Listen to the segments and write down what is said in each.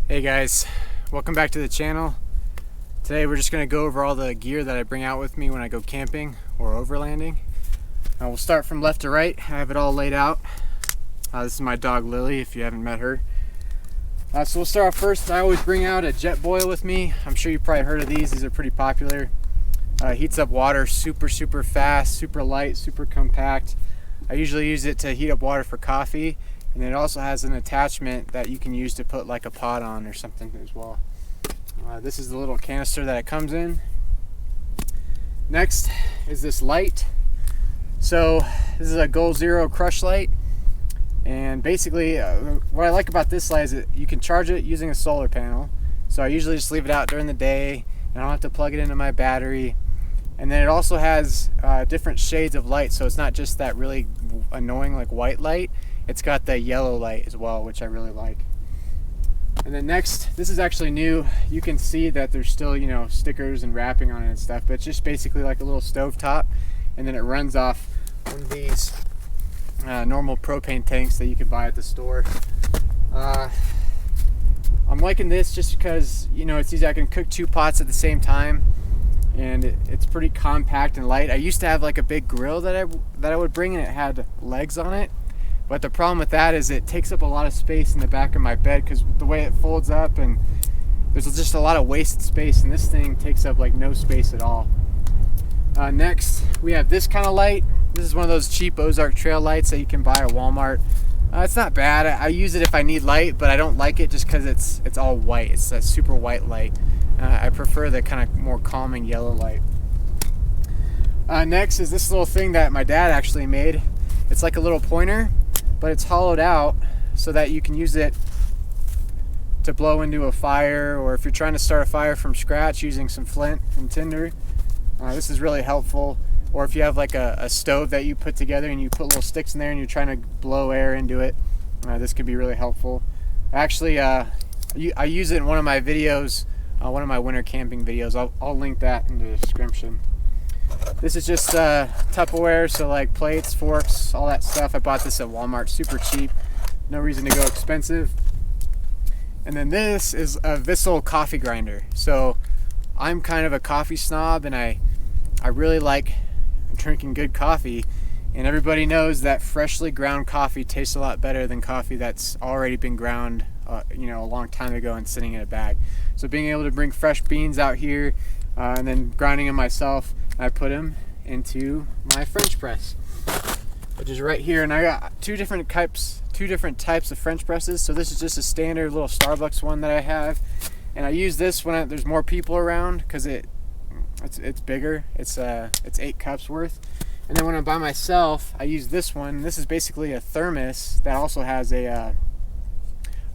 Hey guys, welcome back to the channel. Today we're just going to go over all the gear that I bring out with me when I go camping or overlanding. We'll start from left to right. I have it all laid out. This is my dog Lily, if you haven't met her. So we'll start off first. I always bring out a jet boil with me. I'm sure you've probably heard of these. These are pretty popular. Heats up water super fast, super light, super compact. I usually use it to heat up water for coffee. And it also has an attachment that you can use to put like a pot on or something as well. This is the little canister that it comes in. Next is this light. So this is a Goal Zero crush light. And basically what I like about this light is that you can charge it using a solar panel. So I usually just leave it out during the day and I don't have to plug it into my battery. And then it also has different shades of light. So it's not just that really annoying like white light. It's got the yellow light as well, which I really like. And then next, this is actually new. You can see that there's still, stickers and wrapping on it and stuff, but it's just basically like a little stove top, and then it runs off one of these normal propane tanks that you can buy at the store. I'm liking this just because, it's easy. I can cook 2 pots at the same time, and it's pretty compact and light. I used to have like a big grill that I would bring, and it had legs on it. But the problem with that is it takes up a lot of space in the back of my bed because the way it folds up, and there's just a lot of wasted space, and this thing takes up like no space at all. Next, we have this kind of light. This is one of those cheap Ozark trail lights that you can buy at Walmart. It's not bad. I use it if I need light, but I don't like it just because it's all white. It's a super white light. I prefer the kind of more calming yellow light. Next is this little thing that my dad actually made. It's like a little pointer, but it's hollowed out so that you can use it to blow into a fire, or if you're trying to start a fire from scratch using some flint and tinder. This is really helpful. Or if you have like a stove that you put together and you put little sticks in there and you're trying to blow air into it, this could be really helpful. Actually, I use it in one of my videos, one of my winter camping videos. I'll link that in the description. This is just Tupperware, so like plates, forks, all that stuff. I bought this at Walmart, super cheap. No reason to go expensive. And then this is a VSSL coffee grinder. So I'm kind of a coffee snob, and I really like drinking good coffee. And everybody knows that freshly ground coffee tastes a lot better than coffee that's already been ground, a long time ago and sitting in a bag. So being able to bring fresh beans out here and then grinding them myself, I put them into my French press, which is right here. And I got two different types of French presses. So this is just a standard little Starbucks one that I have, and I use this when there's more people around because it's bigger. It's 8 cups worth. And then when I'm by myself, I use this one. This is basically a thermos that also has a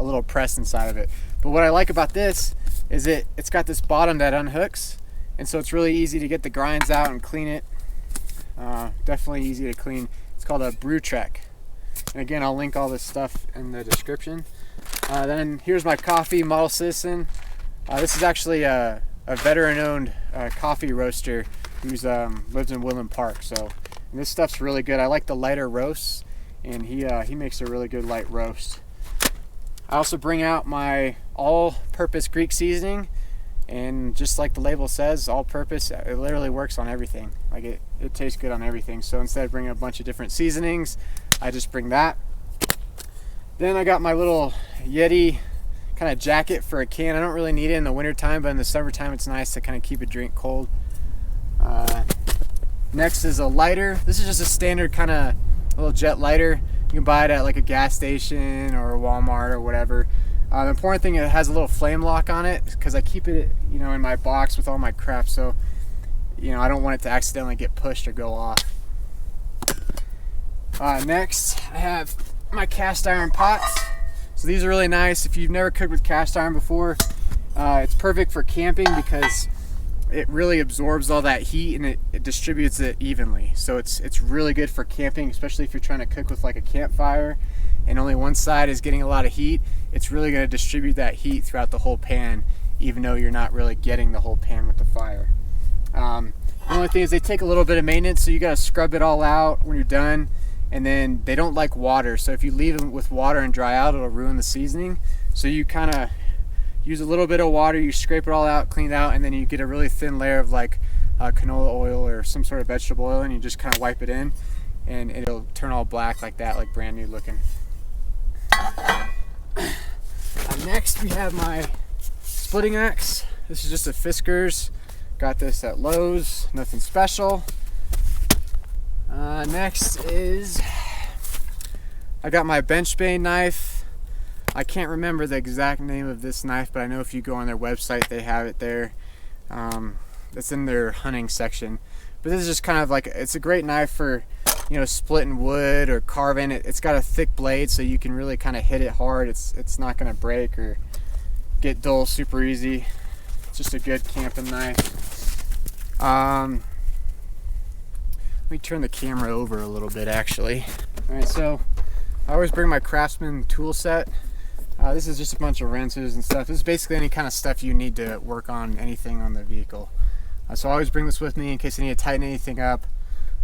little press inside of it. But what I like about this is it's got this bottom that unhooks. And so it's really easy to get the grinds out and clean it. Definitely easy to clean. It's called a Maxtrax. And again, I'll link all this stuff in the description. Then here's my coffee, Model Citizen. This is actually a veteran-owned coffee roaster who's lives in Woodland Park. So this stuff's really good. I like the lighter roasts, and he makes a really good light roast. I also bring out my all-purpose Greek seasoning. And just like the label says, all purpose, it literally works on everything. Like it tastes good on everything. So instead of bringing a bunch of different seasonings, I just bring that. Then I got my little Yeti kind of jacket for a can. I don't really need it in the wintertime, but in the summertime it's nice to kind of keep a drink cold. Next is a lighter. This is just a standard kind of little jet lighter. You can buy it at like a gas station or a Walmart or whatever. The important thing, it has a little flame lock on it because I keep it, in my box with all my crap. So, I don't want it to accidentally get pushed or go off. Next, I have my cast iron pots. So these are really nice. If you've never cooked with cast iron before, it's perfect for camping because it really absorbs all that heat and it distributes it evenly. So it's really good for camping, especially if you're trying to cook with like a campfire and only one side is getting a lot of heat. It's really going to distribute that heat throughout the whole pan, even though you're not really getting the whole pan with the fire. The only thing is they take a little bit of maintenance, so you got to scrub it all out when you're done. and then they don't like water. So if you leave them with water and dry out, it'll ruin the seasoning. So you kind of use a little bit of water, you scrape it all out, clean it out, and then you get a really thin layer of like canola oil or some sort of vegetable oil, and you just kind of wipe it in, and it'll turn all black like that, like brand new looking. Next we have my splitting axe. This is just a Fiskars. Got this at Lowe's, nothing special. Next is, I got my bench bane knife. I can't remember the exact name of this knife, but I know if you go on their website, they have it there. It's in their hunting section. But this is just kind of like, it's a great knife for, you know, splitting wood or carving. It's got a thick blade, so you can really kind of hit it hard. It's not going to break or get dull super easy. It's just a good camping knife. Let me turn the camera over a little bit, actually. All right, so I always bring my Craftsman tool set. This is just a bunch of wrenches and stuff. This is basically any kind of stuff you need to work on anything on the vehicle. So I always bring this with me in case I need to tighten anything up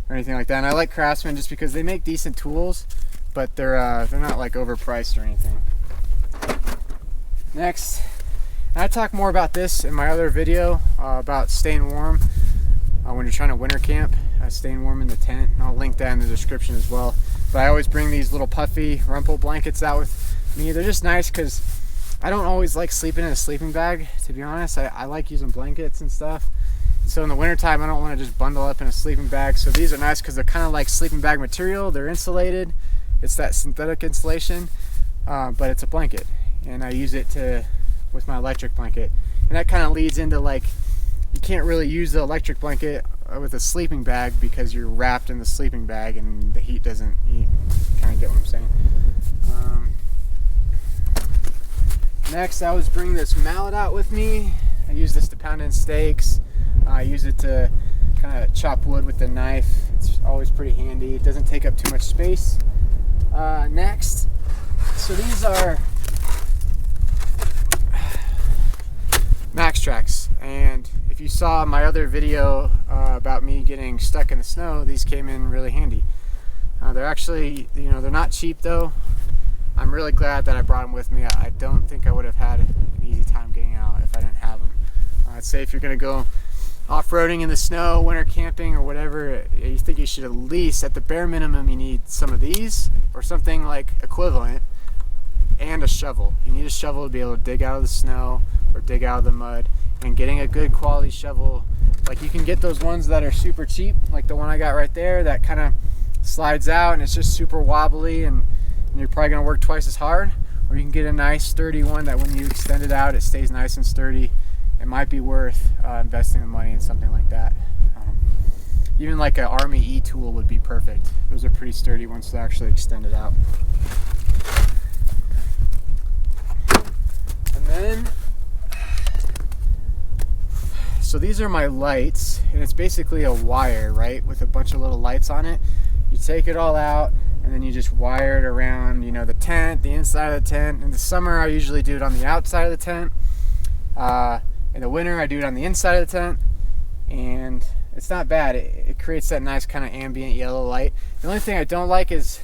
or anything like that. And I like Craftsman just because they make decent tools, but they're not like overpriced or anything. Next, and I talk more about this in my other video about staying warm when you're trying to winter camp, staying warm in the tent. And I'll link that in the description as well. But I always bring these little puffy Rumpel blankets out with me. They're just nice because I don't always like sleeping in a sleeping bag, to be honest. I like using blankets and stuff. So in the wintertime, I don't want to just bundle up in a sleeping bag. So these are nice because they're kind of like sleeping bag material. They're insulated. It's that synthetic insulation, but it's a blanket. And I use it with my electric blanket. And that kind of leads into like, you can't really use the electric blanket with a sleeping bag because you're wrapped in the sleeping bag and the heat doesn't, you kind of get what I'm saying. Next, I always bring this mallet out with me. I use this to pound in steaks. I use it to kind of chop wood with the knife. It's always pretty handy. It doesn't take up too much space. Next, so these are Maxtrax, and if you saw my other video about me getting stuck in the snow, these came in really handy. They're actually, you know, they're not cheap though. I'm really glad that I brought them with me. I don't think I would have had an easy time getting out if I didn't have them. I'd say if you're going to go off-roading in the snow, winter camping or whatever, you think you should at least, at the bare minimum, you need some of these or something like equivalent, and a shovel. You need a shovel to be able to dig out of the snow or dig out of the mud. And getting a good quality shovel, like you can get those ones that are super cheap, like the one I got right there that kind of slides out and it's just super wobbly and you're probably going to work twice as hard. Or you can get a nice sturdy one that when you extend it out, it stays nice and sturdy. It might be worth investing the money in something like that. Even like an Army E-tool would be perfect. Those are pretty sturdy once they actually extend it out. And then, so these are my lights, and it's basically a wire, right, with a bunch of little lights on it. You take it all out, and then you just wire it around, you know, the tent, the inside of the tent. In the summer, I usually do it on the outside of the tent. In the winter, I do it on the inside of the tent, and it's not bad. It creates that nice kind of ambient yellow light. The only thing I don't like is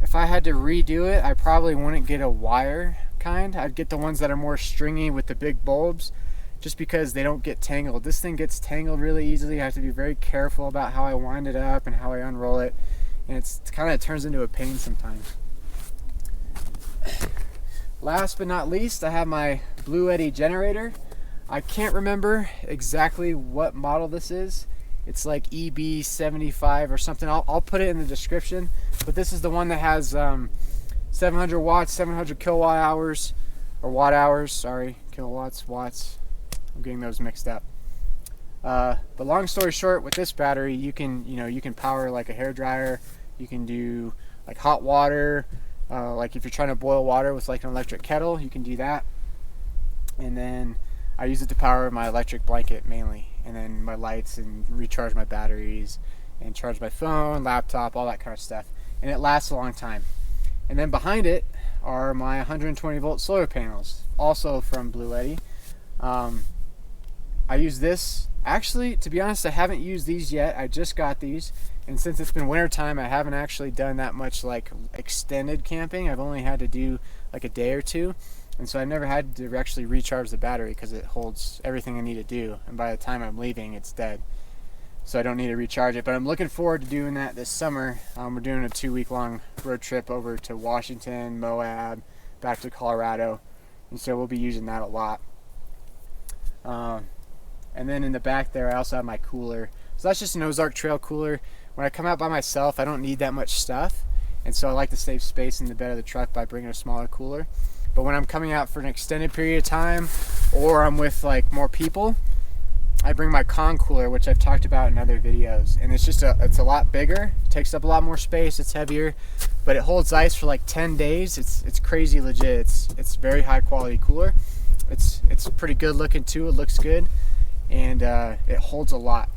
if I had to redo it, I probably wouldn't get a wire kind. I'd get the ones that are more stringy with the big bulbs, just because they don't get tangled. This thing gets tangled really easily. I have to be very careful about how I wind it up and how I unroll it, and it kind of turns into a pain sometimes. Last but not least, I have my Bluetti generator. I can't remember exactly what model this is. It's like EB75 or something. I'll put it in the description, but this is the one that has 700 watts, 700 kilowatt hours, or watt hours, sorry, kilowatts, watts. I'm getting those mixed up. But long story short, with this battery, you can power like a hairdryer. You can do like hot water, like if you're trying to boil water with like an electric kettle, you can do that. And then I use it to power my electric blanket mainly, and then my lights, and recharge my batteries and charge my phone, laptop, all that kind of stuff. And it lasts a long time. And then behind it are my 120 volt solar panels, also from Bluetti. I use this Actually, to be honest, I haven't used these yet. I just got these, and since it's been winter time, I haven't actually done that much like extended camping. I've only had to do like a day or two, and so I've never had to actually recharge the battery because it holds everything I need to do, and by the time I'm leaving, it's dead. So I don't need to recharge it, but I'm looking forward to doing that this summer. We're doing a 2-week long road trip over to Washington, Moab, back to Colorado, and so we'll be using that a lot. And then in the back there, I also have my cooler. So that's just an Ozark Trail cooler. When I come out by myself, I don't need that much stuff, and so I like to save space in the bed of the truck by bringing a smaller cooler. But when I'm coming out for an extended period of time, or I'm with like more people, I bring my con cooler, which I've talked about in other videos, and it's a lot bigger, it takes up a lot more space, it's heavier, but it holds ice for like 10 days. It's crazy legit. It's very high quality cooler. It's pretty good looking too. It looks good, and it holds a lot.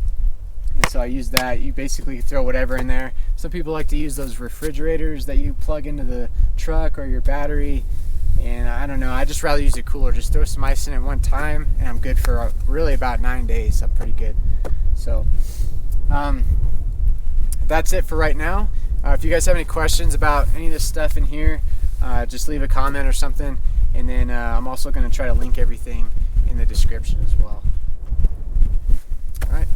And so I use that. You basically throw whatever in there. Some people like to use those refrigerators that you plug into the truck or your battery. And I don't know, I just rather use a cooler. Just throw some ice in at one time, and I'm good for really about 9 days. I'm pretty good. So that's it for right now. If you guys have any questions about any of this stuff in here, just leave a comment or something. And then I'm also going to try to link everything in the description as well. All right.